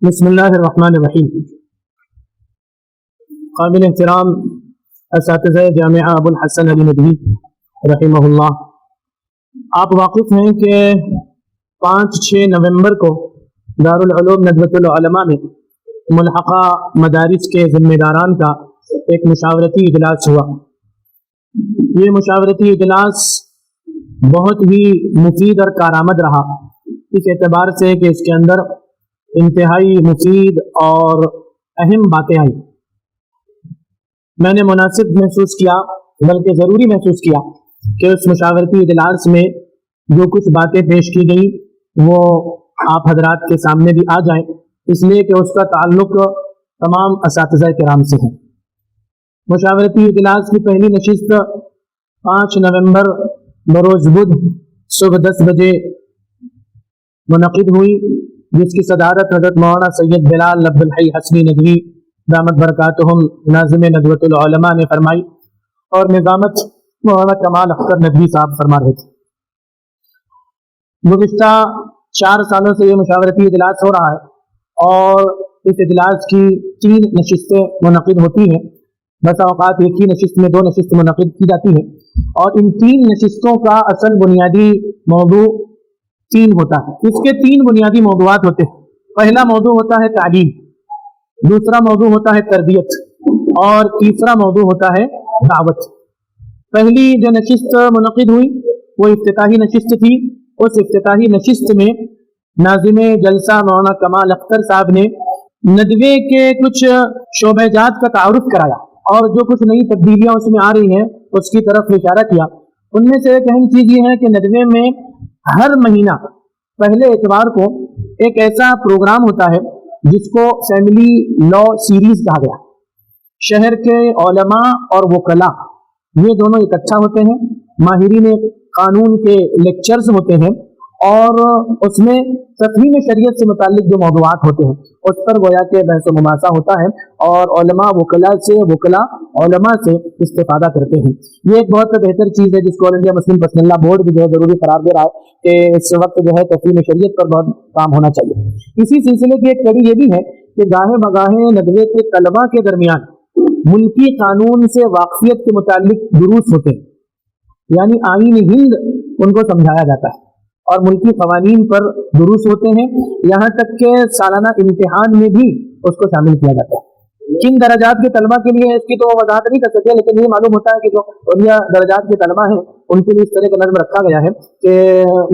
بسم اللہ الرحمن الرحیم۔ قابل احترام اساتذہ جامعہ ابو الحسن علی ندوی رحمہ اللہ، آپ واقف ہیں کہ 5-6 نومبر کو دارالعلوم ندوۃ العلماء میں ملحقہ مدارس کے ذمہ داران کا ایک مشاورتی اجلاس ہوا۔ یہ مشاورتی اجلاس بہت ہی مفید اور کارآمد رہا، اس اعتبار سے کہ اس کے اندر انتہائی مفید اور اہم باتیں آئیں۔ میں نے مناسب محسوس کیا، بلکہ ضروری محسوس کیا کہ اس مشاورتی اجلاس میں جو کچھ باتیں پیش کی گئیں وہ آپ حضرات کے سامنے بھی آ جائیں، اس لیے کہ اس کا تعلق تمام اساتذہ کرام سے ہے۔ مشاورتی اجلاس کی پہلی نشست 5 نومبر بروز بدھ صبح 10 بجے منعقد ہوئی، جس کی صدارت حضرت مولانا سید بلال عبد الحی حسنی ندوی دامت برکاتہم ناظم ندوۃ العلماء نے فرمائی، اور نظامت مولانا کمال اختر ندوی صاحب فرما رہے تھے۔ گزشتہ 4 سالوں سے یہ مشاورتی اجلاس ہو رہا ہے اور اس اجلاس کی 3 نشستیں منعقد ہوتی ہیں۔ بسا اوقات ایک ہی نشست میں 2 نشست منعقد کی جاتی ہیں، اور ان 3 نشستوں کا اصل بنیادی موضوع 3 ہوتا ہے۔ اس کے 3 بنیادی موضوعات ہوتے ہیں۔ پہلا موضوع ہوتا ہے تعلیم، دوسرا موضوع ہوتا ہے تربیت، اور تیسرا موضوع ہوتا ہے دعوت۔ پہلی جو نشست منعقد ہوئی وہ افتتاحی نشست تھی۔ اس افتتاحی نشست میں ناظم جلسہ مولانا کمال اختر صاحب نے ندوے کے کچھ شعبہ جات کا تعارف کرایا، اور جو کچھ نئی تبدیلیاں اس میں آ رہی ہیں اس کی طرف اشارہ کیا۔ ان میں سے ایک اہم چیز یہ ہے کہ ندوے میں ہر مہینہ پہلے اتوار کو ایک ایسا پروگرام ہوتا ہے جس کو فیملی لا سیریز کہا گیا۔ شہر کے علماء اور وکلاء یہ دونوں اکٹھا ہوتے ہیں، ماہرین قانون کے لیکچرز ہوتے ہیں، اور اس میں تفہیم شریعت سے متعلق جو موضوعات ہوتے ہیں اس پر گویا کہ بحث و مباحثہ ہوتا ہے، اور علماء وکلاء علماء سے استفادہ کرتے ہیں۔ یہ ایک بہت بہتر چیز ہے جس کو آل انڈیا مسلم پرسنل لا بورڈ بھی جو ہے ضروری قرار دے رہا ہے کہ اس وقت جو ہے تفہیم شریعت پر بہت کام ہونا چاہیے۔ اسی سلسلے کی ایک کڑی یہ بھی ہے کہ گاہے بگاہے ندوے کے طلباء کے درمیان ملکی قانون سے واقفیت کے متعلق دروس ہوتے ہیں، یعنی آئین ہند ان کو سمجھایا جاتا ہے، اور ملکی قوانین پر دروس ہوتے ہیں، یہاں تک کہ سالانہ امتحان میں بھی اس کو شامل کیا جاتا ہے۔ کن درجات کے طلباء کے لیے اس کی تو وضاحت نہیں کر سکتے، لیکن یہ معلوم ہوتا ہے کہ جو اولیاء درجات کے طلباء ہیں ان کے لیے اس طرح کا نظم رکھا گیا ہے کہ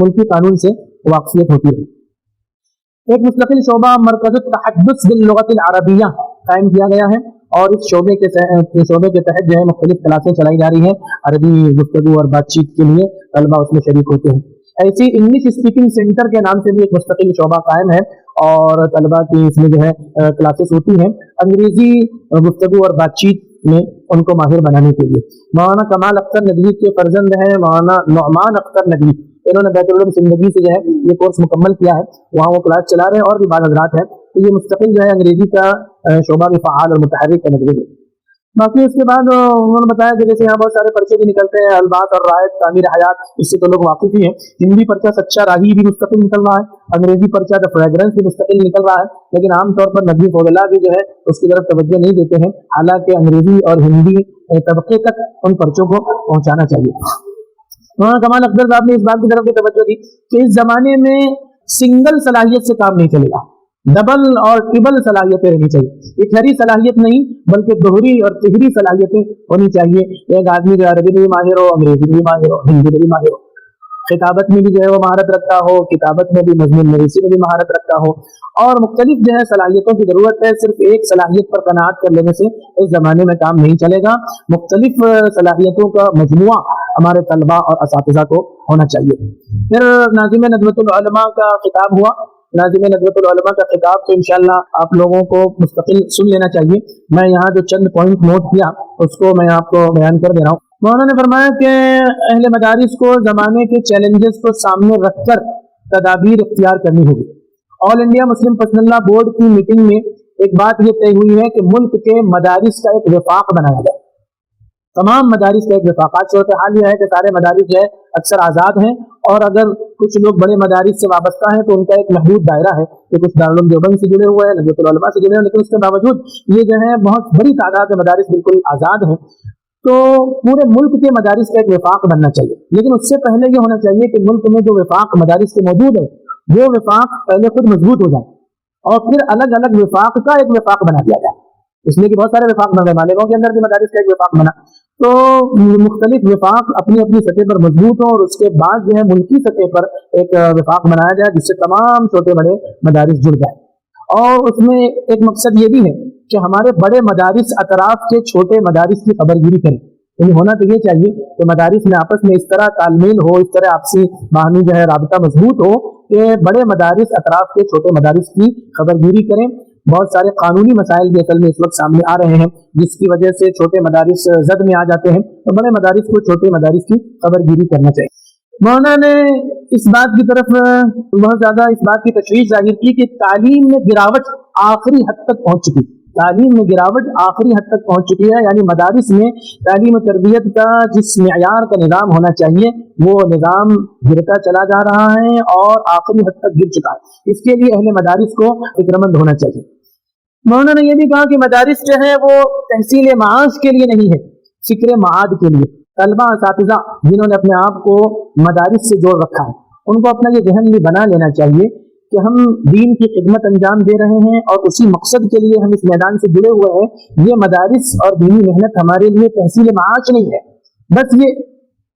ملکی قانون سے واقفیت ہوتی ہے۔ ایک مستقل شعبہ مرکز التحدث باللغت العربیہ قائم کیا گیا ہے، اور اس شعبے کے تحت جو ہے مختلف کلاسیں چلائی جا رہی ہیں۔ عربی گفتگو اور بات چیت کے لیے طلباء اس میں شریک ہوتے ہیں۔ ایسی انگلش اسپیکنگ سینٹر کے نام سے بھی ایک مستقل شعبہ قائم ہے، اور طلباء کی اس میں جو ہے کلاسز ہوتی ہیں انگریزی گفتگو اور بات چیت میں ان کو ماہر بنانے کے لیے۔ مولانا کمال اختر ندوی کے فرزند ہیں مولانا نعمان اختر ندوی، انہوں نے بیت العلوم زندگی سے جو ہے یہ کورس مکمل کیا ہے، وہاں وہ کلاس چلا رہے ہیں، اور بھی بعض حضرات ہیں، تو یہ مستقل جو ہے انگریزی کا شعبہ بھی فعال اور متحرک ہے ندوی میں۔ باقی اس کے بعد انہوں نے بتایا کہ جیسے یہاں بہت سارے پرچے بھی نکلتے ہیں، الباط اور رائت، تعمیر حیات، اس سے تو لوگ واقف ہی ہیں۔ ہندی پرچہ سچا راہی بھی مستقل نکل رہا ہے، انگریزی پرچہ دا فریگرنس بھی مستقل نکل رہا ہے، لیکن عام طور پر ندوی فضلاء بھی جو ہے اس کی طرف توجہ نہیں دیتے ہیں، حالانکہ انگریزی اور ہندی طبقے تک ان پرچوں کو پہنچانا چاہیے۔ مولانا کمال اختر صاحب نے اس بات کی طرف بھی توجہ دی کہ اس زمانے میں سنگل صلاحیت سے کام نہیں چلے گا، ڈبل اور ٹربل صلاحیتیں رہنی چاہیے۔ ایک ہری صلاحیت نہیں بلکہ دوہری اور تہری صلاحیتیں ہونی چاہیے۔ ایک آدمی جو عربی میں بھی ماہر ہو، انگریزی میں بھی ماہر ہو، ہندی میں بھی ماہر ہو، خطابت میں بھی جو ہے وہ مہارت رکھتا ہو، کتابت میں بھی، مضمون نویسی میں بھی مہارت رکھتا ہو، اور مختلف جو ہے صلاحیتوں کی ضرورت ہے۔ صرف ایک صلاحیت پر قناعت کر لینے سے اس زمانے میں کام نہیں چلے گا، مختلف صلاحیتوں کا مجموعہ ہمارے طلباء اور اساتذہ کو ہونا چاہیے۔ پھر ناظم ندوۃ العلماء کا خطاب ہوا۔ ناظم ندوۃ العلماء کا خطاب تو انشاءاللہ آپ لوگوں کو مستقل سن لینا چاہیے، میں یہاں جو چند پوائنٹ نوٹ کیا اس کو میں آپ کو بیان کر دے رہا ہوں۔ مولانا نے فرمایا کہ اہل مدارس کو زمانے کے چیلنجز کو سامنے رکھ کر تدابیر اختیار کرنی ہوگی۔ آل انڈیا مسلم پرسنل لا بورڈ کی میٹنگ میں ایک بات یہ طے ہوئی ہے کہ ملک کے مدارس کا ایک وفاق بنایا جائے، تمام مدارس کا ایک وفاق۔ صورتحال یہ ہے کہ سارے مدارس جو ہے اکثر آزاد ہیں، اور اگر کچھ لوگ بڑے مدارس سے وابستہ ہیں تو ان کا ایک محدود دائرہ ہے کہ کچھ دارالعلوم دیوبند سے جڑے ہوئے ہیں، نجوۃ العلماء سے جڑے ہیں، لیکن اس کے باوجود یہ جو ہے بہت بڑی تعداد میں مدارس بالکل آزاد ہیں. تو پورے ملک کے مدارس کا ایک وفاق بننا چاہیے، لیکن اس سے پہلے یہ ہونا چاہیے کہ ملک میں جو وفاق مدارس کے موجود ہے وہ وفاق پہلے خود مضبوط ہو جائے اور پھر الگ الگ وفاق کا ایک وفاق بنا دیا جائے. اس لیے کہ بہت سارے وفاق بن رہے، مالیگاؤں کے اندر بھی مدارس کا ایک وفاق بنا، تو مختلف وفاق اپنی اپنی سطح پر مضبوط ہوں اور اس کے بعد جو ہے ملکی سطح پر ایک وفاق بنایا جائے جس سے تمام چھوٹے بڑے مدارس جڑ جائیں. اور اس میں ایک مقصد یہ بھی ہے کہ ہمارے بڑے مدارس اطراف کے چھوٹے مدارس کی خبرگیری کریں. یعنی ہونا تو یہ چاہیے کہ مدارس میں آپس میں اس طرح تال میل ہو، اس طرح آپسی باہمی جو ہے رابطہ مضبوط ہو کہ بڑے مدارس اطراف کے چھوٹے مدارس کی خبرگیری کریں. بہت سارے قانونی مسائل بھی اصل میں اس وقت سامنے آ رہے ہیں جس کی وجہ سے چھوٹے مدارس زد میں آ جاتے ہیں، تو بڑے مدارس کو چھوٹے مدارس کی خبرگیری کرنا چاہیے. مولانا نے اس بات کی طرف بہت زیادہ اس بات کی تشویش ظاہر کی کہ تعلیم میں گراوٹ آخری حد تک پہنچ چکی، تعلیم میں گراوٹ آخری حد تک پہنچ چکی ہے. یعنی مدارس میں تعلیم و تربیت کا جس معیار کا نظام ہونا چاہیے وہ نظام گرتا چلا جا رہا ہے اور آخری حد تک گر چکا ہے. اس کے لیے اہل مدارس کو فکرمند ہونا چاہیے. مولانا نے یہ بھی کہا کہ مدارس جو ہے وہ تحصیل معاش کے لیے نہیں ہے، فکر معاد کے لیے. طلبہ اساتذہ جنہوں نے اپنے آپ کو مدارس سے جوڑ رکھا ہے ان کو اپنا یہ ذہن بھی بنا لینا چاہیے کہ ہم دین کی خدمت انجام دے رہے ہیں اور اسی مقصد کے لیے ہم اس میدان سے جڑے ہوئے ہیں. یہ مدارس اور دینی محنت ہمارے لیے تحصیل معاش نہیں ہے، بس یہ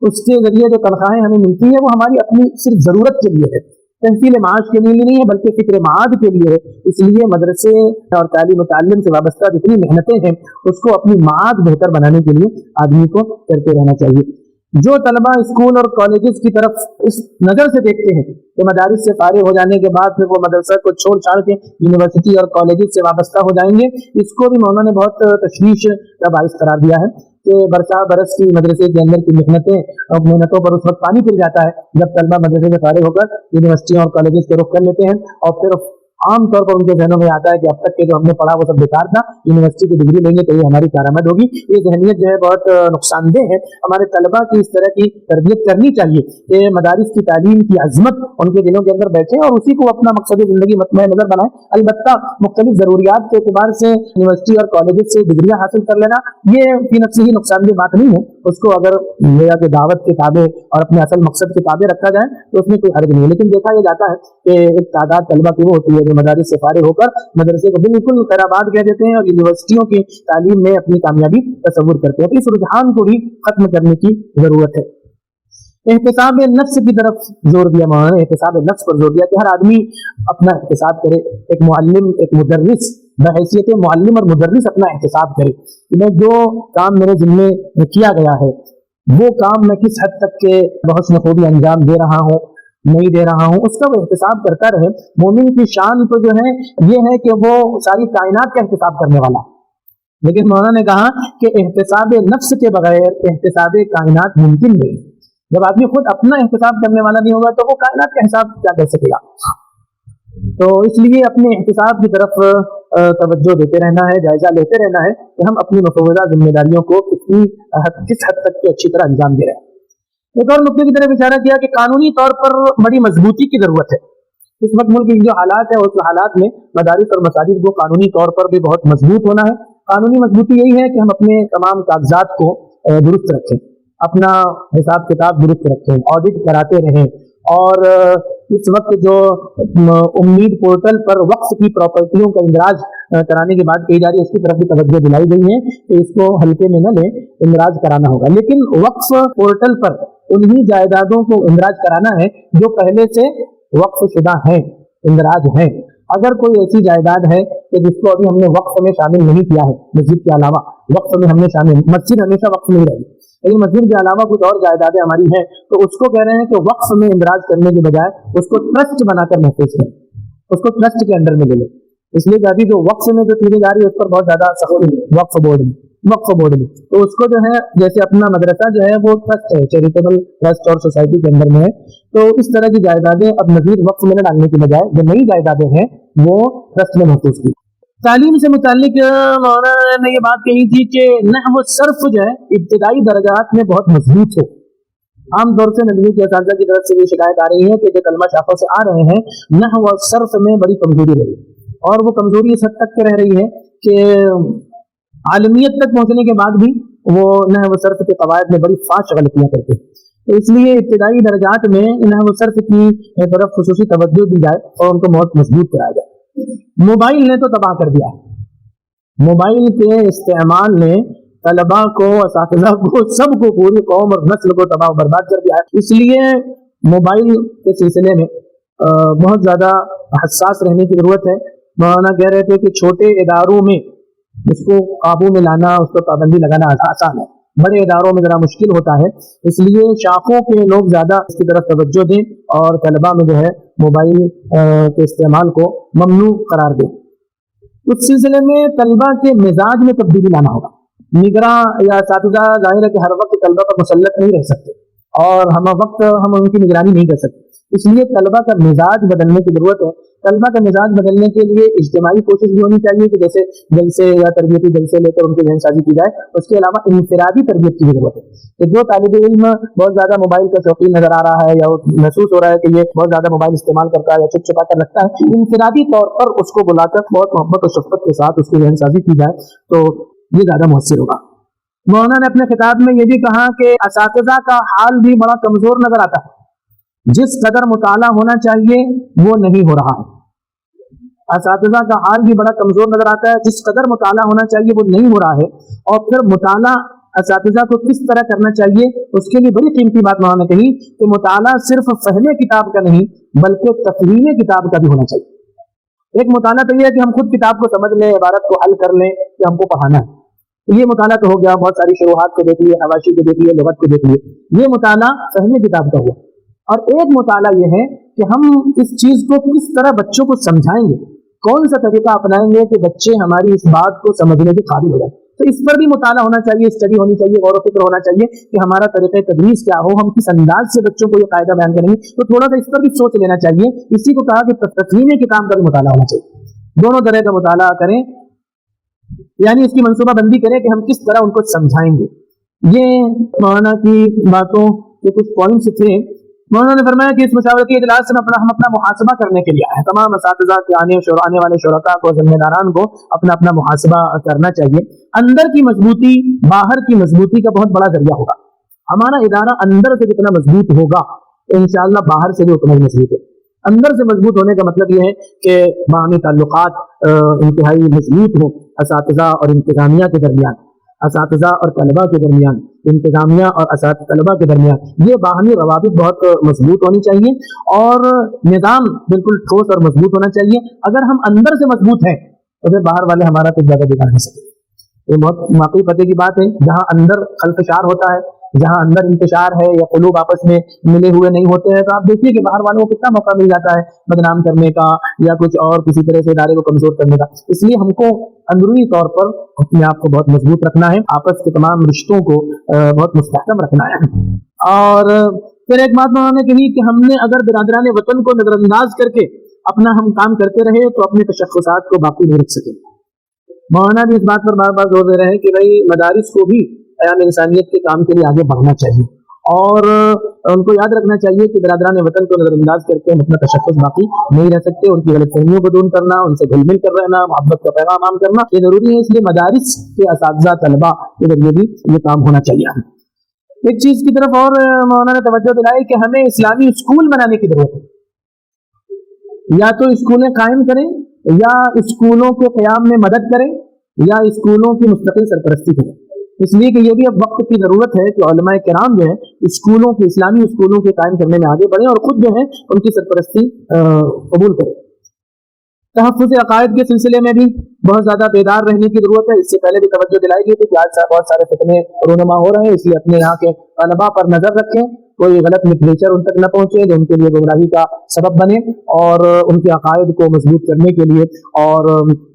اس کے ذریعے جو تنخواہیں ہمیں ملتی ہیں وہ ہماری اپنی صرف ضرورت کے لیے ہے، تحصیل معاش کے لیے نہیں ہے بلکہ فکر معاد کے لیے ہے. اس لیے مدرسے اور تعلیم و تعلم سے وابستہ جتنی محنتیں ہیں اس کو اپنی معاد بہتر بنانے کے لیے آدمی کو کرتے رہنا چاہیے. جو طلبہ اسکول اور کالجز کی طرف اس نظر سے دیکھتے ہیں کہ مدارس سے فارغ ہو جانے کے بعد پھر وہ مدرسہ کو چھوڑ چھاڑ کے یونیورسٹی اور کالجز سے وابستہ ہو جائیں گے، اس کو بھی مولانا نے بہت تشویش کا باعث قرار دیا ہے کہ برسا برس کی مدرسے کے اندر کی محنتوں پر اس وقت پانی پھر جاتا ہے جب طلبہ مدرسے سے فارغ ہو کر یونیورسٹیوں اور کالجز کے رخ کر لیتے ہیں اور پھر عام طور پر ان کے ذہنوں میں آتا ہے کہ اب تک کے جو ہم نے پڑھا وہ سب بیکار تھا، یونیورسٹی کی ڈگری لیں گے تو یہ ہماری کارآمد ہوگی. یہ ذہنیت جو ہے بہت نقصان دہ ہے. ہمارے طلبہ کی اس طرح کی تربیت کرنی چاہیے کہ مدارس کی تعلیم کی عظمت ان کے دلوں کے اندر بیٹھے اور اسی کو اپنا مقصد زندگی مطمئن نظر بنائیں. البتہ مختلف ضروریات کے اعتبار سے یونیورسٹی اور کالجز سے ڈگریاں حاصل کر لینا یہ فی نفسہ ہی نقصان دہ بات نہیں ہے. اس کو اگر گویا کہ دعوت کے تابع اور اپنے اصل مقصد کے تابع رکھا جائے تو اس میں کوئی حرج نہیں ہے. لیکن دیکھا یہ جاتا ہے کہ ایک تعداد طلبہ کی وہ ہوتی ہے جو مدارس سے فارغ ہو کر مدرسے کو بالکل خیرآباد کہہ دیتے ہیں اور یونیورسٹیوں کی تعلیم میں اپنی کامیابی تصور کرتے ہیں. اس رجحان کو بھی ختم کرنے کی ضرورت ہے. احتساب نفس کی طرف زور دیا مولانا نے، احتساب نفس پر زور دیا کہ ہر آدمی اپنا احتساب کرے. ایک معلم ایک مدرس بحیثیت معلم اور مدرس اپنا احتساب کرے کہ میں جو کام میرے ذمے کیا گیا ہے وہ کام میں کس حد تک کے بحسن خوبی انجام دے رہا ہوں نہیں دے رہا ہوں، اس کا وہ احتساب کرتا رہے. مومن کی شان تو جو ہے یہ ہے کہ وہ ساری کائنات کا احتساب کرنے والا. لیکن مولانا نے کہا کہ احتساب نفس کے بغیر احتساب کائنات ممکن نہیں. جب آدمی خود اپنا احتساب کرنے والا نہیں ہوگا تو وہ کائنات کا حساب کیا کر سکے گا. تو اس لیے اپنے احتساب کی طرف توجہ دیتے رہنا ہے، جائزہ لیتے رہنا ہے کہ ہم اپنی مفروضہ ذمہ داریوں کو کس حد تک کے اچھی طرح انجام دے رہے ہیں. ایک اور نقطے کی طرف اشارہ کیا کہ قانونی طور پر بڑی مضبوطی کی ضرورت ہے. اس وقت ملک کی جو حالات ہے اس حالات میں مدارس اور مساجد کو قانونی طور پر بھی بہت مضبوط ہونا ہے. قانونی مضبوطی یہی ہے کہ ہم اپنے تمام کاغذات کو درست رکھیں، اپنا حساب کتاب درست رکھیں، آڈٹ کراتے رہیں. اور اس وقت جو امید پورٹل پر وقف کی پراپرٹیوں کا اندراج کرانے کی بات کہی جا رہی ہے اس کی طرف بھی توجہ دلائی گئی ہے کہ اس کو ہلکے میں نہ لیں، اندراج کرانا ہوگا. لیکن وقف پورٹل پر انہی جائیدادوں کو اندراج کرانا ہے جو پہلے سے وقف شدہ ہیں، اندراج ہیں. اگر کوئی ایسی جائیداد ہے کہ جس کو ابھی ہم نے وقف میں شامل نہیں کیا ہے، مسجد کے علاوہ وقف میں ہم نے شامل، مسجد ہمیشہ وقف نہیں رہی لیکن مسجد کے علاوہ کچھ اور جائیدادیں ہماری ہیں، تو اس کو کہہ رہے ہیں کہ وقف میں اندراج کرنے کے بجائے اس کو ٹرسٹ بنا کر محفوظ کریں، اس کو ٹرسٹ کے انڈر میں لے لیں. اس لیے کہ ابھی جو وقف میں جو چیزیں جا رہی ہے اس پر بہت زیادہ سختی ہے. وقف بورڈ میں تو اس کو جو ہے جیسے اپنا مدرسہ جو ہے وہ ٹرسٹ ہے، چیریٹیبل ٹرسٹ اور سوسائٹی کے اندر میں ہے، تو اس طرح کی جائیدادیں اب مزید وقف میں نہ ڈالنے کی بجائے جو نئی جائیدادیں ہیں وہ ٹرسٹ میں محفوظ کی. تعلیم سے متعلق مولانا نے یہ بات کہی تھی کہ نحو صرف جو ہے ابتدائی درجات میں بہت مضبوط ہو. عام طور سے ندوی کے اساتذہ کی طرف سے یہ شکایت آ رہی ہے کہ جو کلمہ شاخوں سے آ رہے ہیں نحو و صرف میں بڑی کمزوری رہی، اور وہ کمزوری اس حد تک کے رہ رہی ہے کہ عالمیت تک پہنچنے کے بعد بھی وہ نحو و صرف کے قواعد میں بڑی فاش غلطیاں کرتے ہیں. تو اس لیے ابتدائی درجات میں نحو و صرف کی طرف خصوصی توجہ دی جائے اور ان کو بہت مضبوط کرایا جائے. موبائل نے تو تباہ کر دیا ہے، موبائل کے استعمال نے طلباء کو، اساتذہ کو، سب کو، پوری قوم اور نسل کو تباہ و برباد کر دیا ہے. اس لیے موبائل کے سلسلے میں بہت زیادہ حساس رہنے کی ضرورت ہے. مولانا کہہ رہے تھے کہ چھوٹے اداروں میں اس کو قابو میں لانا، اس کو پابندی لگانا آسان ہے، بڑے اداروں میں ذرا مشکل ہوتا ہے. اس لیے شاخوں کے لوگ زیادہ اس کی طرف توجہ دیں اور طلباء میں جو ہے موبائل کے استعمال کو ممنوع قرار دیں. اس سلسلے میں طلباء کے مزاج میں تبدیلی لانا ہوگا. نگراں یا اساتذہ ظاہر ہے کہ ہر وقت طلباء پر مسلط نہیں رہ سکتے اور ہم وقت ہم ان کی نگرانی نہیں کر سکتے. اس لیے طلباء کا مزاج بدلنے کی ضرورت ہے. طلباء کا مزاج بدلنے کے لیے اجتماعی کوشش بھی ہونی چاہیے کہ جیسے جلسے یا تربیتی جلسے لے کر ان کی ذہن سازی کی جائے. اس کے علاوہ انفرادی تربیت کی ضرورت ہے کہ جو طالب علم بہت زیادہ موبائل کا شوقین نظر آ رہا ہے یا محسوس ہو رہا ہے کہ یہ بہت زیادہ موبائل استعمال کرتا ہے یا چپ چپا کر رکھتا ہے، انفرادی طور پر اس کو بلا کر بہت محبت اور شفقت کے ساتھ اس کی ذہن سازی کی جائے تو یہ زیادہ مؤثر ہوگا. مولانا نے اپنے خطاب میں یہ بھی کہا کہ اساتذہ کا حال بھی بڑا کمزور نظر آتا ہے. جس قدر مطالعہ ہونا چاہیے وہ نہیں ہو رہا ہے. اساتذہ کا حال بھی بڑا کمزور نظر آتا ہے، جس قدر مطالعہ ہونا چاہیے وہ نہیں ہو رہا ہے. اور پھر مطالعہ اساتذہ کو کس طرح کرنا چاہیے، اس کے لیے بڑی قیمتی بات مولانا نے کہی کہ مطالعہ صرف فہم کتاب کا نہیں بلکہ تفہیم کتاب کا بھی ہونا چاہیے. ایک مطالعہ تو یہ ہے کہ ہم خود کتاب کو سمجھ لیں، عبارت کو حل کر لیں کہ ہم کو پڑھانا ہے، یہ مطالعہ تو ہو گیا. بہت ساری شروحات کو دیکھ لیے، حواشی کو دیکھ لیے، لغت کو دیکھ لیے، یہ مطالعہ فہم کتاب کا ہوا. اور ایک مطالعہ یہ ہے کہ ہم اس چیز کو کس طرح بچوں کو سمجھائیں گے، کون سا طریقہ اپنائیں گے کہ بچے ہماری اس بات کو سمجھنے کے قابل ہو جائیں. تو اس پر بھی مطالعہ ہونا چاہیے، اسٹڈی ہونی چاہیے، غور و فکر ہونا چاہیے کہ ہمارا طریقہ تدریس کیا ہو، ہم کس انداز سے بچوں کو یہ قاعدہ بیان کریں گے. تو تھوڑا سا اس پر بھی سوچ لینا چاہیے. اسی کو کہا کہ تفہیم کتاب کا بھی مطالعہ ہونا چاہیے. دونوں طرح کا مطالعہ کریں، یعنی اس کی منصوبہ بندی کریں کہ ہم کس طرح ان کو سمجھائیں گے. یہ مولانا کی باتوں کے کچھ پوائنٹس تھے. مولانا نے فرمایا کہ اس مشاورتی اجلاس میں ہم اپنا محاسبہ کرنے کے لیے آئے ہیں. تمام اساتذہ کے آنے والے شرکاء کو، ذمہ داران کو اپنا محاسبہ کرنا چاہیے. اندر کی مضبوطی باہر کی مضبوطی کا بہت بڑا ذریعہ ہوگا. ہمارا ادارہ اندر سے جتنا مضبوط ہوگا انشاءاللہ باہر سے بھی اتنا ہی مضبوط ہے. اندر سے مضبوط ہونے کا مطلب یہ ہے کہ باہمی تعلقات انتہائی مضبوط ہوں اساتذہ اور انتظامیہ کے درمیان، اساتذہ اور طلباء کے درمیان، انتظامیہ اور طلباء کے درمیان. یہ باہمی روابط بہت مضبوط ہونی چاہیے اور نظام بالکل ٹھوس اور مضبوط ہونا چاہیے. اگر ہم اندر سے مضبوط ہیں تو پھر باہر والے ہمارا کچھ زیادہ بگاڑ نہیں سکتے. یہ بہت واقعی پتے کی بات ہے. جہاں اندر خلفشار ہوتا ہے، جہاں اندر انتشار ہے یا قلوب آپس میں ملے ہوئے نہیں ہوتے ہیں، تو آپ دیکھیے کہ باہر والوں کو کتنا موقع مل جاتا ہے بدنام کرنے کا یا کچھ اور کسی طرح سے ادارے کو کمزور کرنے کا. اس لیے ہم کو اندرونی طور پر اپنے آپ کو بہت مضبوط رکھنا ہے، آپس کے تمام رشتوں کو بہت مستحکم رکھنا ہے. اور پھر ایک بات انہوں نے کہی کہ ہم نے اگر برادران وطن کو نظر انداز کر کے اپنا ہم کام کرتے رہے تو اپنے تشخصات کو باقی نہیں رکھ سکیں. مولانا بھی اس بات پر بار بار زور دے رہے ہیں کہ بھائی مدارس کو بھی قیام انسانیت کے کام کے لیے آگے بڑھنا چاہیے اور ان کو یاد رکھنا چاہیے کہ برادران وطن کو نظر انداز کر کے اپنا تشخص باقی نہیں رہ سکتے. ان کی غلط فہمیوں کو دور کرنا، ان سے گھل مل کر رہنا، محبت کا پیغام عام کرنا یہ ضروری ہے. اس لیے مدارس کے اساتذہ طلباء کے ذریعے بھی یہ کام ہونا چاہیے. ایک چیز کی طرف اور مولانا نے توجہ دلائی کہ ہمیں اسلامی اسکول بنانے کی ضرورت ہے. یا تو اسکولیں قائم کریں یا اسکولوں کے قیام میں مدد کریں یا اسکولوں کی مستقل سرپرستی کریں. اس لیے کہ یہ بھی اب وقت کی ضرورت ہے کہ علماء کرام جو ہیں اسکولوں کے اسلامی اسکولوں کے قائم کرنے میں آگے بڑھیں اور خود جو ہے ان کی سرپرستی قبول کریں. تحفظ عقائد کے سلسلے میں بھی بہت زیادہ بیدار رہنے کی ضرورت ہے. اس سے پہلے بھی توجہ دلائی گئی تھی کہ آج بہت سارے فتنے رونما ہو رہے ہیں، اس لیے اپنے یہاں کے طلباء پر نظر رکھیں، کوئی غلط لٹریچر ان تک نہ پہنچے جو ان کے لیے گمراہی کا سبب بنے، اور ان کے عقائد کو مضبوط کرنے کے لیے اور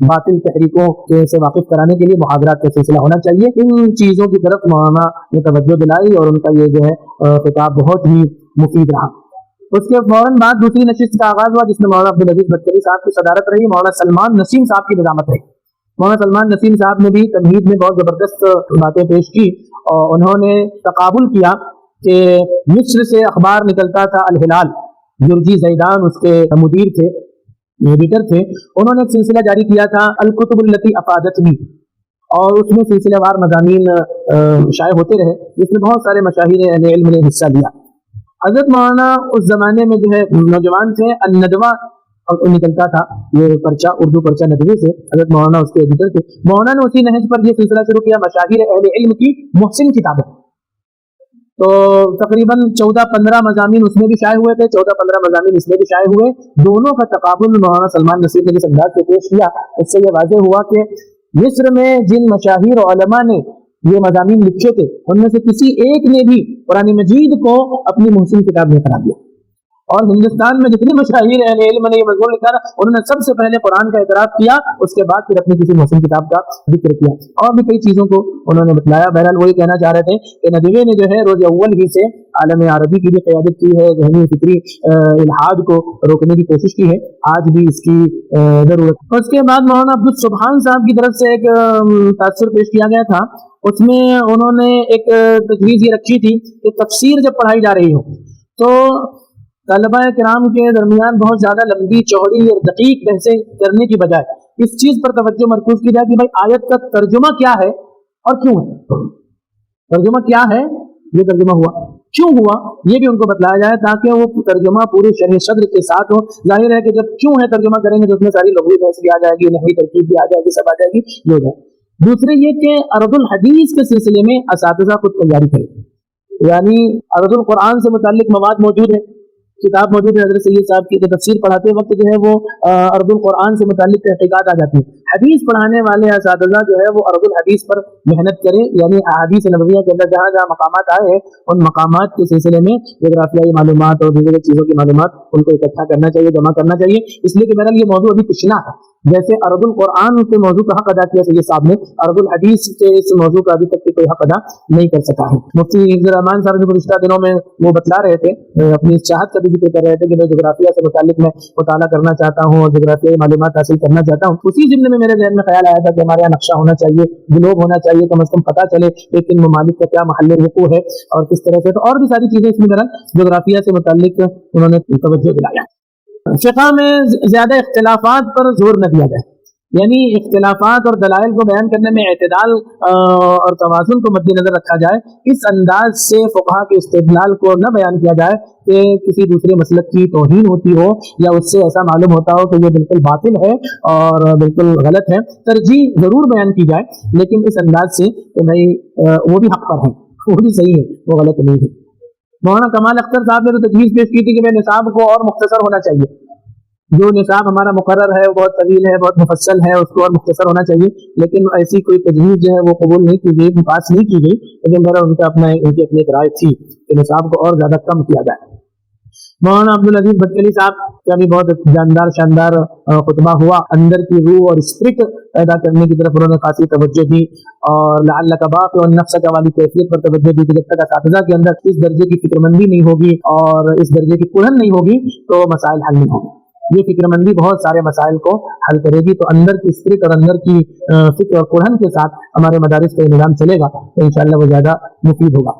باطل تحریکوں سے واقف کرانے کے لیے محاضرات کا سلسلہ ہونا چاہیے. ان چیزوں کی طرف مولانا نے توجہ دلائی اور ان کا یہ جو ہے خطاب بہت ہی مفید رہا. اس کے فوراً بعد دوسری نشست کا آغاز ہوا جس میں مولانا عبدالعزیز بٹکری صاحب کی صدارت رہی. مولانا سلمان نسیم صاحب کی نظامت رہی. مولانا سلمان نسیم صاحب نے بھی تمہید میں بہت زبردست باتیں پیش کی اور انہوں نے تقابل کیا کہ مصر سے اخبار نکلتا تھا الہلال، یرجی زیدان اس کے مدیر تھے، ایڈیٹر تھے، انہوں نے ایک سلسلہ جاری کیا تھا الکتب التی افادتنی، اور اس میں سلسلے وار مضامین شائع ہوتے رہے جس میں بہت سارے مشاہیر اہل علم نے حصہ لیا۔ حضرت مولانا اس زمانے میں جو ہے نوجوان تھے، الندوہ نکلتا تھا یہ پرچہ، اردو پرچہ ندوے سے، حضرت مولانا اس کے ایڈیٹر تھے۔ مولانا نے اسی نہج پر یہ سلسلہ شروع کیا مشاہیر اہل علم کی محسن کتابیں، تو تقریباً 14-15 مضامین اس میں بھی شائع ہوئے تھے، 14-15 مضامین اس میں بھی شائع ہوئے۔ دونوں کا تقابل مولانا سلمان نصیر نے جس انداز سے پیش کیا، اس سے یہ واضح ہوا کہ مصر میں جن مشاہیر علماء نے یہ مضامین لکھے تھے ان میں سے کسی ایک نے بھی قرآن مجید کو اپنی محسن کتاب میں قرار دیا، اور ہندوستان میں جتنے مشاہیر اہل علم نے یہ مضمون لکھا انہوں نے سب سے پہلے قرآن کا اعتراف کیا، اس کے بعد پھر اپنی کسی محسن کتاب کا ذکر کیا، اور بھی کئی چیزوں کو انہوں نے بتلایا۔ بہرحال وہی کہنا چاہ رہے تھے کہ ندوے نے جو ہے روز اول ہی سے عالم عربی کی بھی قیادت کی ہے، ذہنی فکری الحاد کو روکنے کی کوشش کی ہے، آج بھی اس کی ضرورت ہے۔ اس کے بعد مولانا عبدالسبحان صاحب کی طرف سے ایک تاثر پیش کیا گیا تھا، اس میں انہوں نے ایک تجویز یہ رکھی تھی کہ تفسیر جب پڑھائی جا رہی ہو تو طلبہ کرام کے درمیان بہت زیادہ لمبی چوڑی اور دقیق بحثیں کرنے کی بجائے اس چیز پر توجہ مرکوز کی جائے کہ بھائی آیت کا ترجمہ کیا ہے اور کیوں ہے، ترجمہ کیا ہے، یہ ترجمہ ہوا کیوں ہوا، یہ بھی ان کو بتلایا جائے تاکہ وہ ترجمہ پورے شرح صدر کے ساتھ ہو۔ ظاہر ہے کہ جب کیوں ہے ترجمہ کریں گے تو اس میں ساری لغوی بحث بھی آ جائے گی، نحوی ترکیب بھی آ جائے گی، سب آ جائے گی، یہ ہو جائے۔ دوسرے یہ کہ عرض الحدیث کے سلسلے میں اساتذہ خود تیاری کریں، یعنی عرض القرآن سے متعلق مواد موجود ہے، کتاب موجود ہے، حضرت سید صاحب کی تفسیر پڑھاتے وقت جو ہے وہ عرض القرآن سے متعلق تحقیقات آ جاتی ہے۔ حدیث پڑھانے والے اساتذہ جو ہے وہ عرض الحدیث پر محنت کریں، یعنی احادیث نبویہ کے اندر جہاں جہاں مقامات آئے ہیں ان مقامات کے سلسلے میں جغرافیائی معلومات اور دیگر چیزوں کی معلومات ان کو اکٹھا کرنا چاہیے، جمع کرنا چاہیے، اس لیے کہ بہرحال یہ موضوع ابھی پچھلا ہے، جیسے عرض القرآن کے موضوع کا حق ادا کیا سید صاحب نے، عرض الحدیث کے اس موضوع کا ابھی تک کوئی حق ادا نہیں کر سکا ہے۔ مفتی عبد الرحمان صاحب جو گزشتہ دنوں میں وہ بتلا رہے تھے، اپنی اس چاہت کا بھی ذکر کر رہے تھے کہ میں جغرافیہ سے متعلق میں مطالعہ کرنا چاہتا ہوں اور جغرافیائی معلومات حاصل کرنا چاہتا ہوں، اسی ضمن میں میرے ذہن میں خیال آیا تھا کہ ہمارے یہاں نقشہ ہونا چاہیے، گلوب ہونا چاہیے، کم از کم پتہ چلے کہ کن ممالک کا کیا محل وقوع ہے اور کس طرح سے، تو اور بھی ساری چیزیں اس میں بہرحال جغرافیہ سے متعلق انہوں نے توجہ دلایا۔ فقہ میں زیادہ اختلافات پر زور نہ دیا جائے، یعنی اختلافات اور دلائل کو بیان کرنے میں اعتدال اور توازن کو مد نظر رکھا جائے، اس انداز سے فقہا کے استدلال کو نہ بیان کیا جائے کہ کسی دوسرے مسلک کی توہین ہوتی ہو یا اس سے ایسا معلوم ہوتا ہو کہ یہ بالکل باطل ہے اور بالکل غلط ہے۔ ترجیح ضرور بیان کی جائے لیکن اس انداز سے کہ بھائی وہ بھی حق پر ہے، وہ بھی صحیح ہے، وہ غلط نہیں ہے۔ مولانا کمال اختر صاحب نے تو تجویز پیش کی تھی کہ میں نصاب کو اور مختصر ہونا چاہیے، جو نصاب ہمارا مقرر ہے وہ بہت طویل ہے، بہت مفصل ہے، اس کو اور مختصر ہونا چاہیے، لیکن ایسی کوئی تجویز جو ہے وہ قبول نہیں کی گئی، پاس نہیں کی گئی، لیکن میرا ان کا ان کی اپنی ایک رائے تھی کہ نصاب کو اور زیادہ کم کیا جائے۔ مولانا عبدالعزیز بھٹکلی صاحب کا بھی بہت جاندار شاندار خطبہ ہوا، اندر کی روح اور اسپرٹ پیدا کرنے کی طرف انہوں نے خاصی توجہ دی، اور لعلک باقع نفسک والی کیفیت پر توجہ دی کہ جب تک اساتذہ کے اندر اس درجے کی فکر مندی نہیں ہوگی اور اس درجے کی کڑھن نہیں ہوگی تو مسائل حل نہیں ہوں گے۔ یہ فکر مندی بہت سارے مسائل کو حل کرے گی، تو اندر کی اسپرٹ اور اندر کی فکر اور کڑھن کے ساتھ ہمارے مدارس کا نظام چلے گا تو انشاءاللہ وہ زیادہ مفید ہوگا۔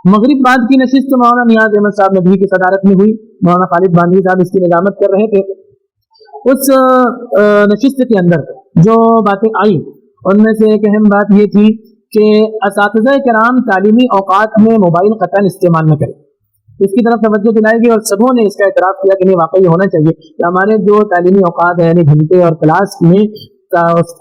مغرب بعد کی نشست مولانا نیاز احمد صاحب نبی کی صدارت میں ہوئی، مولانا خالد باندھی صاحب اس کی نظامت کر رہے تھے۔ اس نشست کے اندر جو باتیں آئی ان میں سے ایک اہم بات یہ تھی کہ اساتذہ کرام تعلیمی اوقات میں موبائل قطعاً استعمال نہ کریں، اس کی طرف توجہ دلائی گئی اور سبوں نے اس کا اعتراف کیا کہ نہیں واقعی ہونا چاہیے کہ ہمارے جو تعلیمی اوقات ہیں یعنی گھنٹے اور کلاس میں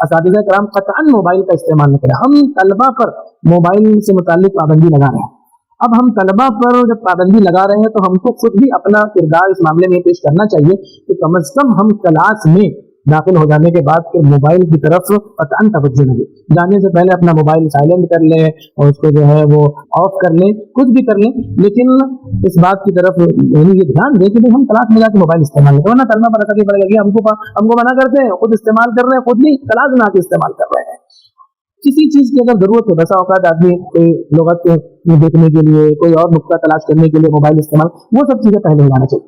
اساتذہ کرام قطعاً موبائل کا استعمال نہ کریں۔ ہم طلبہ پر موبائل سے متعلق پابندی لگا رہے ہیں، اب ہم طلبہ پر جب پابندی لگا رہے ہیں تو ہم کو خود بھی اپنا کردار اس معاملے میں پیش کرنا چاہیے کہ کم از کم ہم کلاس میں داخل ہو جانے کے بعد پھر موبائل کی طرف قطعاً توجہ نہ دیں، جانے سے پہلے اپنا موبائل سائلنٹ کر لیں اور اس کو جو ہے وہ آف کر لیں، کچھ بھی کر لیں، لیکن اس بات کی طرف یعنی یہ دھیان دیں کہ ہم کلاس میں جا کے موبائل استعمال کریں، ورنہ طلبہ پر اثر یہ پڑے گا کہ ہم کو منع کرتے ہیں، خود استعمال کر رہے ہیں، خود نہیں کلاس میں آ کے استعمال کر رہے ہیں۔ کسی چیز کی اگر ضرورت ہے، بسا اوقات آدمی کوئی لغت دیکھنے کے لیے، کوئی اور نقطہ تلاش کرنے کے لیے موبائل استعمال، وہ سب چیزیں پہلے ہو جانا چاہیے۔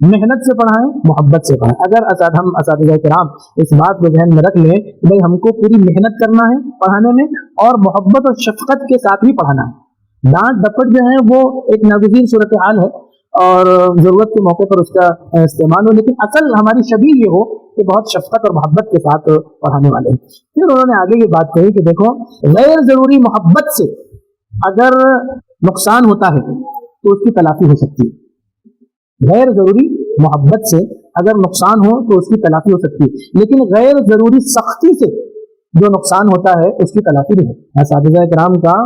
محنت سے پڑھائیں، محبت سے پڑھائیں۔ اگر ہم اساتذہ کرام اس بات کو ذہن میں رکھ لیں کہ بھائی ہم کو پوری محنت کرنا ہے پڑھانے میں، اور محبت اور شفقت کے ساتھ بھی پڑھانا ہے۔ ڈانٹ ڈپٹ جو ہے وہ ایک ناگزیر صورتحال ہے اور ضرورت کے موقع پر اس کا استعمال ہو، لیکن اصل ہماری شبیہ یہ ہو کہ بہت شفقت اور محبت کے ساتھ پڑھانے والے ہیں۔ پھر انہوں نے آگے یہ بات کہی کہ دیکھو، غیر ضروری محبت سے اگر نقصان ہوتا ہے تو اس کی تلافی ہو سکتی ہے۔ غیر ضروری محبت سے اگر نقصان ہو تو اس کی تلافی ہو سکتی ہے، لیکن غیر ضروری سختی سے جو نقصان ہوتا ہے اس کی تلافی نہیں ہے۔ اساتذہ کرام کا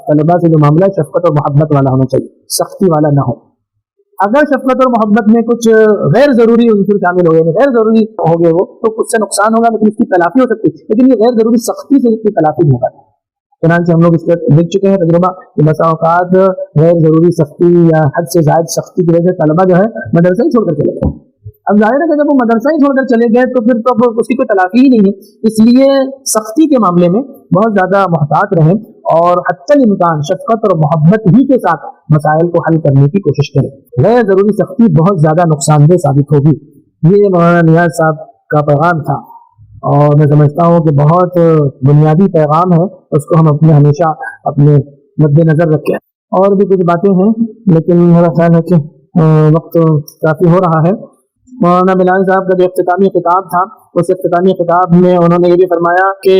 طلبہ سے جو معاملہ شفقت اور محبت والا ہونا چاہیے، سختی والا نہ ہو۔ اگر شفقت اور محبت میں کچھ غیر ضروری عنصر شامل ہو گئے، غیر ضروری ہو گئے وہ، تو اس سے نقصان ہوگا لیکن اس کی تلافی ہو سکتی ہے، لیکن یہ غیر ضروری سختی سے اس کی تلافی نہیں ہوگا۔ چنانچہ ہم لوگ اس پر دیکھ چکے ہیں تجربہ کہ بسا اوقات غیر ضروری سختی یا حد سے زائد سختی کی وجہ سے طلبہ جو ہے مدرسہ ہی چھوڑ کر چلے گئے۔ اب ظاہر ہے کہ جب وہ مدرسہ ہی چھوڑ کر چلے گئے تو پھر تو اس کی کوئی تلافی ہی نہیں ہے۔ اس لیے سختی کے معاملے میں بہت زیادہ محتاط رہیں اور حتی الامکان شفقت اور محبت ہی کے ساتھ مسائل کو حل کرنے کی کوشش کریں۔ غیر ضروری سختی بہت زیادہ نقصان دہ ثابت ہوگی۔ یہ مولانا نیاز صاحب کا پیغام تھا اور میں سمجھتا ہوں کہ بہت بنیادی پیغام ہے، اس کو ہم ہمیشہ اپنے مد نظر رکھیں۔ اور بھی کچھ باتیں ہیں لیکن میرا خیال ہے کہ وقت کافی ہو رہا ہے۔ مولانا بلال صاحب کا جو اختتامی خطاب تھا، اس اختتامی خطاب میں انہوں نے یہ بھی فرمایا کہ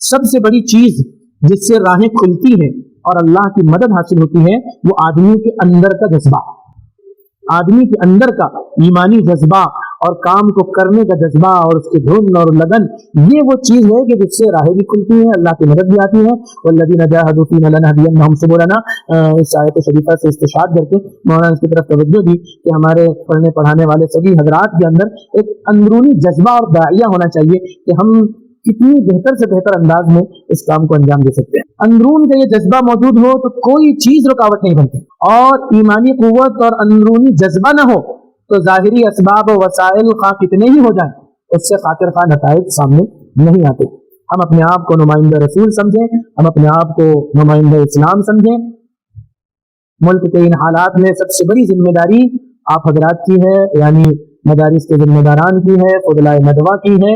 سب سے بڑی چیز جس سے راہیں کھلتی ہیں اور اللہ کی مدد حاصل ہوتی ہے وہ آدمی کے اندر کا جذبہ، آدمی کے اندر کا ایمانی جذبہ اور کام کو کرنے کا جذبہ اور اس کی دھن اور لگن، یہ وہ چیز ہے کہ جس سے راہیں بھی کھلتی ہیں، اللہ کی مدد بھی آتی ہے۔ والذین جاہدوا فینا لنہدینہم سبلنا، اس آیت شریفہ سے استشہاد کر کے مولانا اس کی طرف توجہ دی کہ ہمارے پڑھنے پڑھانے والے سبھی حضرات کے اندر ایک اندرونی جذبہ اور داعیہ ہونا چاہیے کہ ہم کتنی بہتر سے بہتر انداز میں اس کام کو انجام دے سکتے ہیں۔ اندرون کا یہ جذبہ موجود ہو تو کوئی چیز رکاوٹ نہیں بنتی، اور ایمانی قوت اور اندرونی جذبہ نہ ہو تو ظاہری اسباب و وسائل خواہ کتنے ہی ہو جائیں اس سے خاطر خواہ نتائج سامنے نہیں آتے۔ ہم اپنے آپ کو نمائندہ رسول سمجھیں، ہم اپنے آپ کو نمائندہ اسلام سمجھیں۔ ملک کے ان حالات میں سب سے بڑی ذمہ داری آپ حضرات کی ہے، یعنی مدارس کے ذمہ داران کی ہے، فضلاء ندوہ کی ہے۔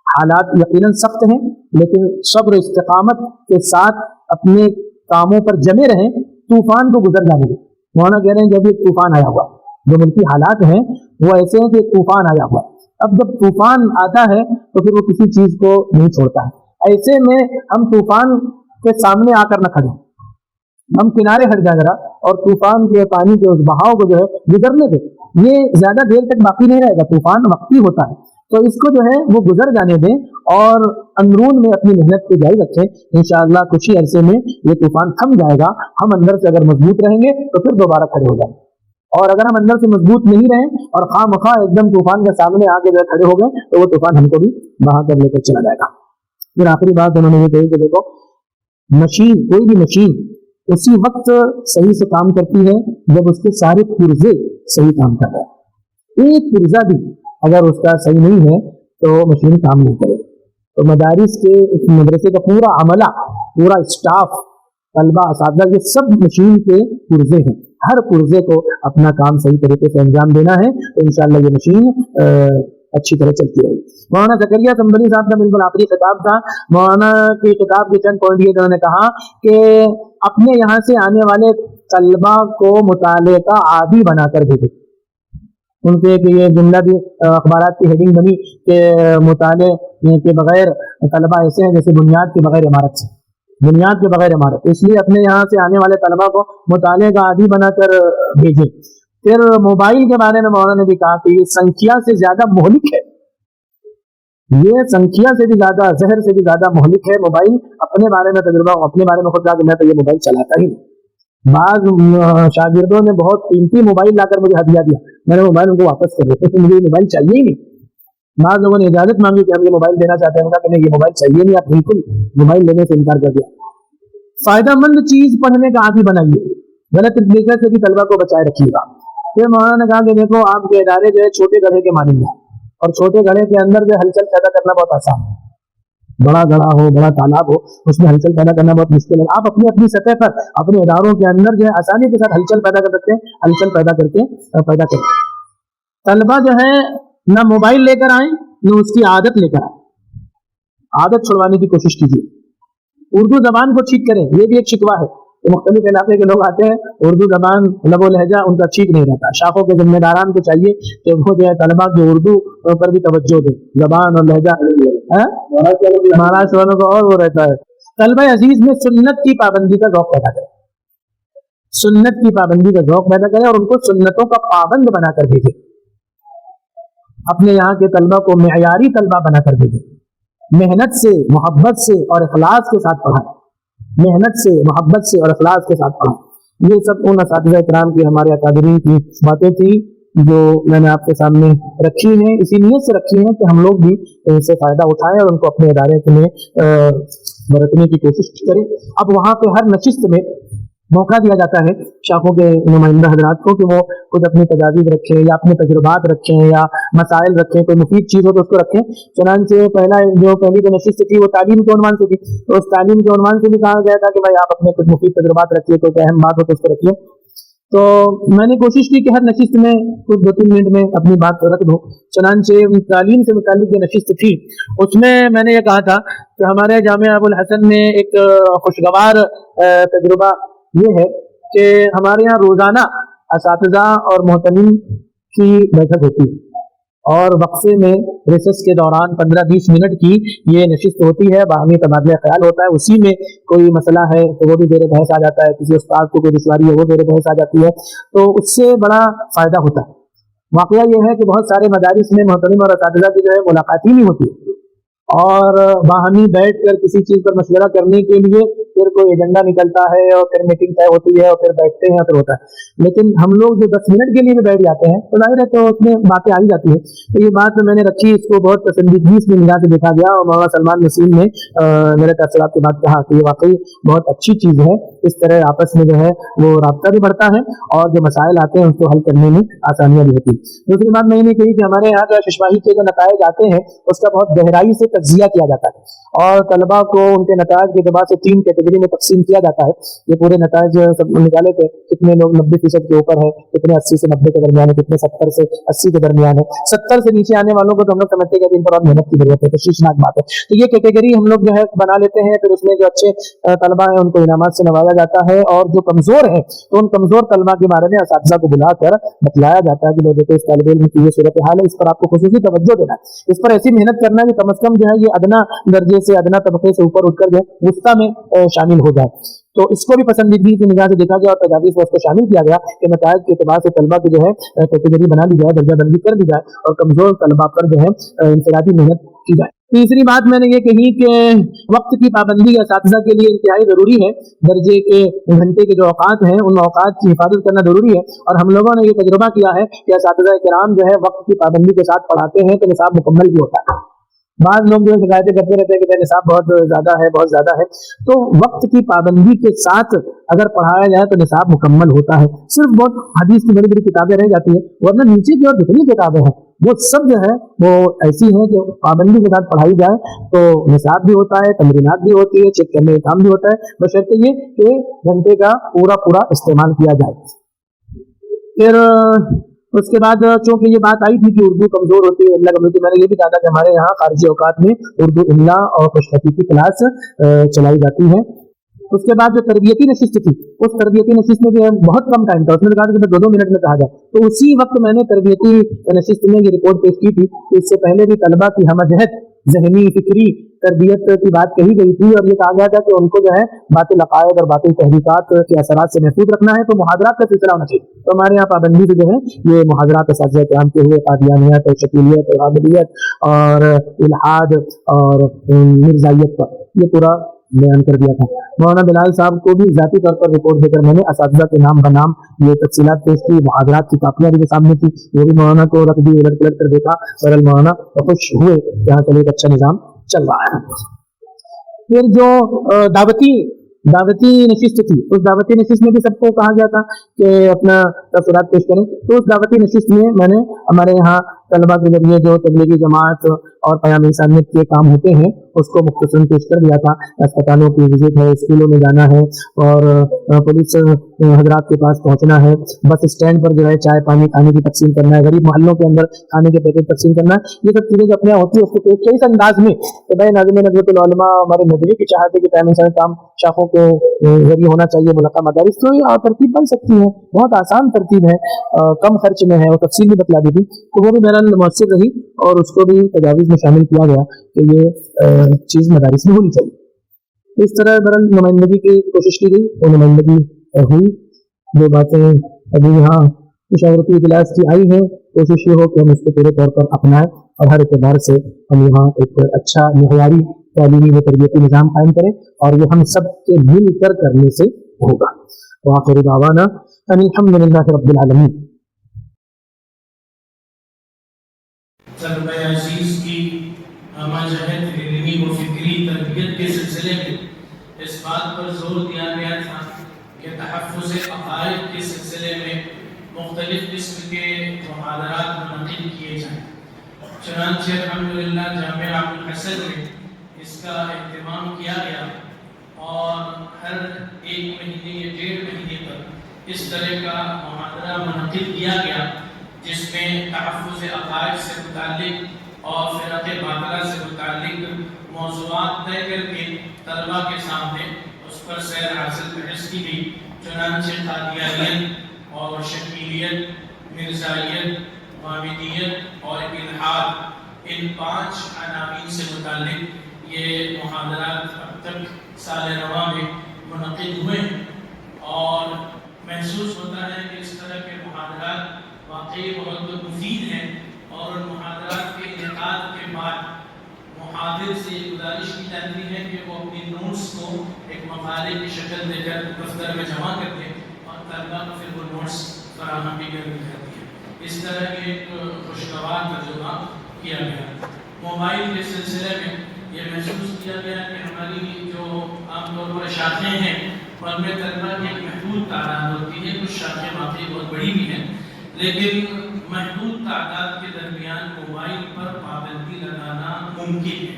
حالات یقیناً سخت ہیں لیکن صبر استقامت کے ساتھ اپنے کاموں پر جمے رہیں، طوفان کو گزر جانے دیں۔ مولانا کہہ رہے ہیں جب یہ طوفان آیا ہوا، جو ملکی حالات ہیں وہ ایسے ہیں کہ طوفان آیا ہوا، اب جب طوفان آتا ہے تو پھر وہ کسی چیز کو نہیں چھوڑتا ہے۔ ایسے میں ہم طوفان کے سامنے آ کر نہ کھڑے، ہم کنارے ہٹ جائیں ذرا اور طوفان کے پانی کے اس بہاؤ کو جو ہے گزرنے دیں۔ یہ زیادہ دیر تک باقی نہیں رہے گا، طوفان وقتی ہوتا ہے، تو اس کو جو ہے وہ گزر جانے دیں اور اندرون میں اپنی محنت کو جاری رکھیں۔ انشاءاللہ کچھ ہی عرصے میں یہ طوفان تھم جائے گا۔ ہم اندر سے اگر مضبوط رہیں گے تو پھر دوبارہ کھڑے ہو جائیں، اور اگر ہم اندر سے مضبوط نہیں رہیں اور خواہ مخواہ ایک دم طوفان کے سامنے آ کے کھڑے ہو گئے تو وہ طوفان ہم کو بھی بہا کر لے کر چلا جائے گا۔ پھر آخری بات انہوں نے یہ کہی کہ دیکھو، مشین، کوئی بھی مشین اسی وقت صحیح سے کام کرتی ہے جب اس کے سارے پرزے صحیح کام کر رہے ہیں۔ ایک پرزا بھی اگر اس کا صحیح نہیں ہے تو مشین کام نہیں کرے۔ تو مدارس کے مدرسے کا پورا عملہ، پورا اسٹاف، طلبہ، اساتذہ، یہ سب مشین کے پرزے ہیں۔ ہر پرزے کو اپنا کام صحیح طریقے سے انجام دینا ہے تو انشاءاللہ یہ مشین اچھی طرح چلتی رہے گی۔ مولانا زکریا سنبلی صاحب کا بالکل آخری خطاب تھا۔ مولانا کی کتاب کے چند پوائنٹ یہ انہوں نے کہا کہ اپنے یہاں سے آنے والے طلبہ کو مطالعے کا عادی بنا کر بھیجیں۔ ان کے کہ یہ جملہ بھی اخبارات کی ہیڈنگ بنی کہ مطالعے کے بغیر طلبہ ایسے ہیں جیسے بنیاد کے بغیر عمارت سے، بنیاد کے بغیر عمارت۔ اس لیے اپنے یہاں سے آنے والے طلبہ کو مطالعے کا عادی بنا کر بھیجیں۔ پھر موبائل کے بارے میں مولانا نے بھی کہا کہ یہ سنکھیا سے زیادہ مہلک ہے، یہ سنکھیا سے بھی زیادہ، زہر سے بھی زیادہ مہلک ہے موبائل۔ اپنے بارے میں تجربہ، اپنے بارے میں خود کہا کہ میں تو یہ موبائل چلاتا ہی نہیں۔ بعض شاگردوں نے بہت قیمتی موبائل لا کر مجھے ہدیہ دیا، میں نے موبائل ان کو واپس کر دیا کہ مجھے یہ موبائل چاہیے ہی نہیں۔ بعض لوگوں نے اجازت مانگی کہ ہم یہ موبائل دینا چاہتے ہیں، کہا کہ نہیں یہ موبائل چاہیے نہیں، آپ بالکل موبائل لینے سے انکار کر دیا۔ فائدہ مند چیز پڑھنے کا عادی بنائیے، غلط طریقے سے بھی طلبہ کو بچائے رکھیے گا۔ پھر مولانا نے کہا کہ دیکھو آپ کے ادارے جو ہے چھوٹے گڑھے کے مانند ہیں، اور چھوٹے گڑھے کے اندر جو ہلچل پیدا کرنا بہت آسان ہے۔ بڑا گڑھا ہو، بڑا تالاب ہو، اس میں ہلچل پیدا کرنا بہت مشکل ہے۔ آپ اپنی سطح پر اپنے اداروں کے اندر جو ہے آسانی کے ساتھ ہلچل پیدا کر سکتے ہیں، ہلچل پیدا کریں۔ طلبا جو ہے نہ موبائل لیکر آئیں نہ اس کی عادت لیکر آئیں، عادت چھڑوانے کی کوشش کیجیے. اردو زبان کو ٹھیک کریں، یہ بھی ایک شکوہ ہے کہ مختلف علاقے کے لوگ آتے ہیں، اردو زبان لب و لہجہ ان کا ٹھیک نہیں رہتا. شاخوں کے ذمہ داران کو چاہیے کہ وہ جو ہے طلبا کی اردو پر بھی توجہ دیں، زبان اور لہجہ مہاراشٹر والوں کو اور وہ رہتا ہے. طلبہ عزیز میں سنت کی پابندی کا ذوق پیدا کریں، سنت کی پابندی کا ذوق پیدا کریں اور ان کو سنتوں کا پابند بنا کر بھیجیں. اپنے یہاں کے طلبہ کو معیاری طلبہ بنا کر بھیجیں، محنت سے، محبت سے اور اخلاص کے ساتھ پڑھائیں، محنت سے، محبت سے اور اخلاص کے ساتھ پڑھائیں. یہ سب ان اساتذہ کرام کی، ہمارے اکابرین کی باتیں تھیں جو میں نے آپ کے سامنے رکھی ہیں، اسی نیت سے رکھی ہیں کہ ہم لوگ بھی ان سے فائدہ اٹھائیں اور ان کو اپنے ادارے کے لیے برتنے کی کوشش کریں. اب وہاں پہ ہر نشست میں موقع دیا جاتا ہے شاخوں کے نمائندہ حضرات کو کہ وہ خود اپنی تجاویز رکھیں یا اپنے تجربات رکھیں یا مسائل رکھیں، کوئی مفید چیز ہو تو اس کو رکھیں. چنانچہ پہلی جو نشست تھی وہ تعلیم کے عنوان سے تھی، تو اس تعلیم کے عنوان سے بھی کہا گیا تھا کہ بھائی آپ اپنے کچھ مفید تجربات رکھیے، کوئی اہم بات ہو تو اس کو رکھیے. تو میں نے کوشش کی کہ ہر نشست میں کچھ 2-3 منٹ میں اپنی بات رکھ دوں. چنانچہ تعلیم سے متعلق جو نشست تھی اس میں نے یہ کہا تھا کہ ہمارے جامعہ ابو الحسن میں ایک خوشگوار تجربہ یہ ہے کہ ہمارے یہاں روزانہ اساتذہ اور محتمین کی بیٹھک ہوتی ہے اور وقفے میں ریسس کے دوران 15-20 منٹ کی یہ نشست ہوتی ہے، باہمی تبادلہ خیال ہوتا ہے. اسی میں کوئی مسئلہ ہے تو وہ بھی زیر بحث آ جاتا ہے، کسی استاد کو کوئی دشواری ہے وہ زیر بحث آ جاتی ہے، تو اس سے بڑا فائدہ ہوتا ہے. واقعہ یہ ہے کہ بہت سارے مدارس میں محتمین اور اساتذہ کی جو ہے ملاقات ہی نہیں ہوتی اور باہمی بیٹھ کر کسی چیز پر مشورہ کرنے کے لیے پھر کوئی ایجنڈا نکلتا ہے اور پھر میٹنگ طے ہوتی ہے اور پھر بیٹھتے ہیں پھر ہوتا ہے. لیکن ہم لوگ جو 10 منٹ کے لیے بھی بیٹھ جاتے ہیں تو ظاہر ہے تو اس میں باتیں آ ہی جاتی ہیں. تو یہ بات میں نے رکھی، اس کو بہت پسندیدگی سے نگاہ سے دیکھا گیا اور مولانا سلمان نسیم نے میرے تاثرات کے بعد کہا کہ یہ واقعی بہت اچھی چیز ہے، اس طرح آپس میں جو ہے وہ رابطہ بھی بڑھتا ہے اور جو مسائل آتے ہیں اس کو حل کرنے میں آسانیاں بھی ہوتی ہیں. دوسری بات میں نے کہی کہ ہمارے یہاں جو ششواہی کے جو نتائج آتے ہیں اس کا بہت گہرائی سے تجزیہ کیا جاتا ہے اور طلباء کو ان کے نتائج کے اعتبار سے 3 کیٹیگری میں تقسیم کیا جاتا ہے. یہ پورے نتائج سب نکالے تھے، کتنے لوگ 90% کے اوپر ہے، کتنے 80 سے 90 کے درمیان ہے، کتنے 70 سے 80 کے درمیان ہے. 70 سے نیچے آنے والوں کو تو ہم لوگ سمجھتے ہیں کہ ان پر اور محنت کی ضرورت ہے، تشویشناک بات ہے. تو یہ کیٹیگری ہم لوگ جو ہے بنا لیتے ہیں، پھر اس میں جو اچھے طلباء ہیں ان کو انعامات سے نوازا جاتا ہے اور جو کمزور ہیں تو ان کمزور طلباء کے بارے میں اساتذہ کو بلا کر بتلایا جاتا ہے کہ دیکھو اس طالب علم کی یہ صورتحال ہے، اس پر آپ کو خصوصی توجہ دینا ہے، اس پر ایسی محنت کرنا ہے کہ کم از کم جو ہے یہ ادنا درجے سے، ادنا طبقے سے اوپر اٹھ کر جو ہے وسطی میں شامل ہو جائے. تو اس کو بھی پسندیدگی کی نگاہ سے دیکھا گیا اور تجاویز میں اس کو شامل کیا گیا کہ نتائج کے اعتبار سے طلباء کی جو ہے کیٹیگری بنا دی جائے، درجہ بندی کر دی جائے اور کمزور طلباء پر جو ہے انفرادی محنت کی جائے. تیسری بات میں نے یہ کہی کہ وقت کی پابندی اساتذہ کے لیے انتہائی ضروری ہے. درجے کے گھنٹے کے جو اوقات ہیں ان اوقات کی حفاظت کرنا ضروری ہے اور ہم لوگوں نے یہ تجربہ کیا ہے کہ اساتذہ کرام جو ہے وقت کی پابندی کے ساتھ پڑھاتے ہیں تو نصاب مکمل بھی ہوتا ہے. بعض لوگ جو شکایتیں کرتے رہتے ہیں کہ نصاب بہت زیادہ ہے، بہت زیادہ ہے. تو وقت کی پابندی کے ساتھ اگر پڑھایا جائے تو نصاب مکمل ہوتا ہے. صرف بہت حدیث کی بڑی بڑی کتابیں رہ جاتی ہیں ورنہ نیچے کی اور جتنی کتابیں ہیں وہ سب جو ہے وہ ایسی ہیں کہ پابندی کے ساتھ پڑھائی جائے تو نصاب بھی ہوتا ہے، تمرینات بھی ہوتی ہے، چیک کرنے کا کام بھی ہوتا ہے، بشرطے یہ کہ گھنٹے کا پورا استعمال کیا جائے. پھر اس کے بعد چونکہ یہ بات آئی تھی کہ اردو کمزور ہوتی ہے، املا کمزور، میں نے یہ بھی کہا تھا کہ ہمارے یہاں خارجی اوقات میں اردو املا اور خوشخطی کی کلاس چلائی جاتی ہے. اس کے بعد جو تربیتی نشست تھی اس تربیتی نشست میں جو بہت کم ٹائم تھا، اس میں کہا تھا کہ 2 منٹ میں کہا جائے، تو اسی وقت میں نے تربیتی نشست میں یہ رپورٹ پیش کی تھی کہ اس سے پہلے بھی طلباء کی ہمجہت ذہنی فکری تربیت کی بات کہی گئی تھی اور یہ کہا گیا تھا کہ ان کو جو ہے باطل عقائد اور باطل تحریکات کے اثرات سے محفوظ رکھنا ہے، تو محاضرات کا سلسلہ ہونا چاہیے. تو ہمارے یہاں پابندی سے جو ہے یہ محاضرات اساتذہ کرام کے ہوئے قادیانیت اور شکیلیت اور عابدیت اور الحاد اور مرزائیت پر یہ پورا بیان کر دیا تھا. مولانا بلال صاحب کو بھی ذاتی طور پر رپورٹ دے کر میں نے اساتذہ کے نام بنام یہ تفصیلات پیش کی. محاضرات کی کاپیاں بھی سامنے تھی، وہ بھی مولانا کو رکھ دی، الٹ پلٹ کر دیکھا. بہرحال مولانا خوش ہوئے یہاں چلے ایک اچھا نظام چل رہا ہے. پھر جو دعوتی نشست تھی اس دعوتی نشست میں بھی سب کو کہا گیا تھا کہ اپنا تفصیلات پیش کریں. تو اس دعوتی نشست میں میں نے ہمارے یہاں طلباء کے ذریعے جو تبلیغی جماعت اور قیام انسانیت کے کام ہوتے ہیں اس کو مختصراً پیش کر دیا تھا. اسپتالوں کی وزٹ ہے, اسکولوں میں جانا ہے, اور پولیس حضرات کے پاس پہنچنا ہے, بس اسٹینڈ پر جو ہے چائے پانی کھانے کی تقسیم کرنا ہے, غریب محلوں کے اندر کھانے کے پیکٹ تقسیم کرنا ہے. یہ سب چیزیں جو اپنے یہاں ہوتی ہے اس کو پیش کیا اس انداز میں کہ بھائی ناظرین ندوۃ العلماء ہمارے نظریے کی چاہت ہے کہ پہلے سے کام شاخوں کے ذریعے ہونا چاہیے ملقہ مدارس. تو یہ ترتیب بن سکتی ہے, بہت آسان ترتیب ہے, کم خرچ میں ہے, اور تفصیل بھی بتلا دی تھی. تو وہ بھی بہرحال مؤثر رہی اور اس کو بھی تجاویز میں شامل کیا گیا کہ یہ چیز مدارس میں ہونی چاہیے. اس طرح بہرحال نمائندگی کی کوشش کی گئی, وہ نمائندگی ہوئی. جو باتیں ابھی یہاں مشاورتی اجلاس کی آئی ہیں, کوشش یہ ہو کہ ہم اس کو پورے طور پر اپنائیں اور ہر اعتبار سے ہم یہاں ایک اچھا معیاری تعلیمی و تربیتی نظام قائم کریں, اور یہ ہم سب کے مل کر کرنے سے ہوگا. وآخر دعوانا ان الحمد للہ رب العالمین. طلبہ عزیز کی مجاہد علمی و فکری تربیت کے سلسلے میں اس بات پر زور دیا گیا تھا کہ تحفظ عقائد کے سلسلے میں مختلف قسم کے محاضرات منعقد کیے جائیں. چنانچہ الحمدللہ جامعہ ابو الحسن میں اس کا اہتمام کیا گیا, اور ہر ایک مہینے یا 1.5 مہینے پر اس طرح کا محاضرہ منعقد کیا گیا, جس میں تحفظ عقائد سے متعلق اور فرق باطلہ سے متعلق موضوعات طے کر کے طلباء کے سامنے اس پر سیر حاصل بحث کی گئی. چنانچہ قادیانیت اور شکیلیت, مرزائیت, غامدیت اور الحاد, ان 5 عناوین سے متعلق یہ محاضرات اب تک سال رواں میں منعقد ہوئے ہیں, اور محسوس ہوتا ہے کہ اس طرح کے محاضرات واقعی بہت مفید ہیں. اور ان محاضرات کے انعقاد کے بعد محاضر سے گزارش کی جاتی ہے کہ وہ اپنی نوٹس کو ایک مقالے کی شکل دے کر دفتر میں جمع کر دیں, اور طلباء کو پھر وہ نوٹس فراہم بھی کر دی جاتی ہے. اس طرح کے ایک خوشگوار تجربہ کیا گیا. موبائل کے سلسلے میں یہ محسوس کیا گیا کہ ہماری جو عام طور پر شاخیں ہیں ان میں طلباء کی ایک محدود تعداد ہوتی ہے. کچھ شاخیں واقعی بہت بڑی بھی ہیں, لیکن محدود تعداد کے درمیان موبائل پر پابندی لگانا ممکن ہے.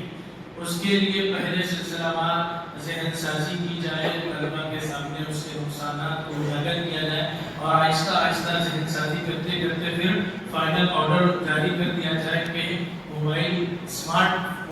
اس کے لیے پہلے سلسلہ وار ذہن سازی کی جائے, طلباء کے سامنے اس کے نقصانات کو اجاگر کیا جائے, اور آہستہ آہستہ ذہن سازی کرتے کرتے پھر فائنل آرڈر جاری کر دیا جائے کہ موبائل اسمارٹ